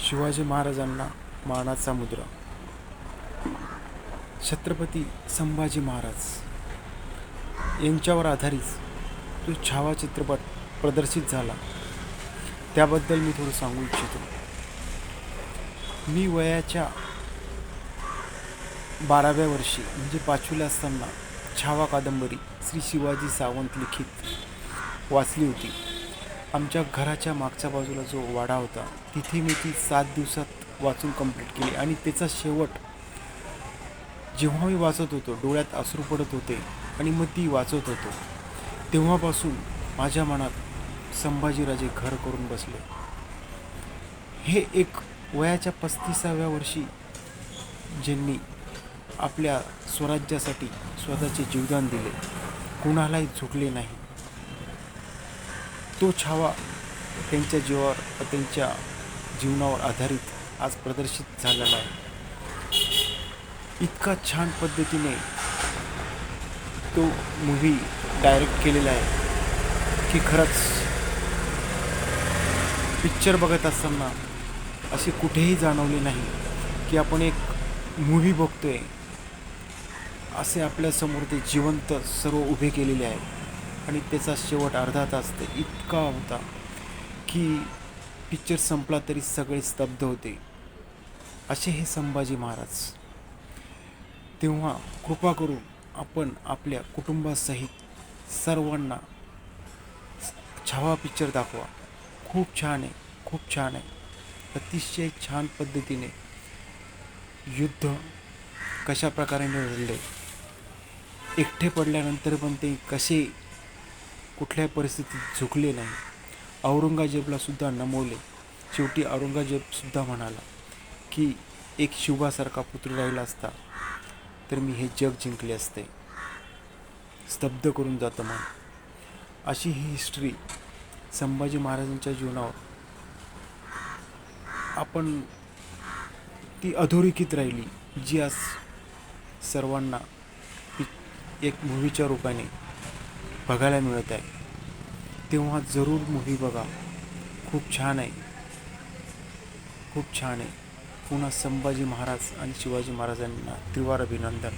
शिवाजी महाराजांना मानाचा मुद्रा. छत्रपती संभाजी महाराज यांच्यावर आधारित जो छावा चित्रपट प्रदर्शित झाला त्याबद्दल मी थोडं सांगू इच्छितो. मी वयाच्या 12व्या वर्षी म्हणजे 5वीला असताना छावा कादंबरी श्री शिवाजी सावंत लिखित वाचली होती. आमच्या घराच्या मागच्या बाजूला जो वाडा होता तिथे मी ती 7 दिवसात वाचून कंप्लीट केली आणि त्याचा शेवट जेव्हा मी वाचत होतो डोळ्यात अश्रू पडत होते आणि मग ती वाचत होतो तेव्हापासून माझ्या मनात संभाजीराजे घर करून बसले. हे एक वयाच्या 35व्या वर्षी ज्यांनी आपल्या स्वराज्यासाठी स्वतःचे जीवदान दिले, कुणालाही झुकले नाही, तो छावा त्यांच्या जीवावर त्यांच्या जीवनावर आधारित आज प्रदर्शित झालेला आहे. इतका छान पद्धतीने तो मूव्ही डायरेक्ट केलेला आहे की खरंच पिक्चर बघत असताना असे कुठेही जाणवले नाही की आपण एक मूव्ही बघतोय. असे आपल्यासमोर ते जिवंत सर्व उभे केलेले आहे आणि त्याचा शेवट अर्धा तास ते इतका होता की पिक्चर संपला तरी सगळे स्तब्ध होते. असे हे संभाजी महाराज. तेव्हा कृपा करून आपण आपल्या कुटुंबासहित सर्वांना छावा पिक्चर दाखवा. खूप छान आहे, खूप छान आहे. अतिशय छान पद्धतीने युद्ध कशा प्रकारे लढले, एकटे पडल्यानंतर पण ते कसे कुठल्याही परिस्थितीत झुकले नाही, औरंगजेबला सुद्धा नमवले. शेवटी औरंगजेबसुद्धा म्हणाला की एक शिवासारखा पुत्र राहिला असता तर मी हे जग जिंकले असते. स्तब्ध करून जातं मन. अशी ही हिस्ट्री संभाजी महाराजांच्या जीवनावर आपण ती अधोरेखित राहिली जी आज सर्वांना एक मूव्हीच्या रूपाने बघायला मिळत आहे. तेव्हा जरूर मूव्ही बघा. खूप छान आहे, खूप छान आहे. पुन्हा संभाजी महाराज आणि शिवाजी महाराजांना त्रिवार अभिनंदन.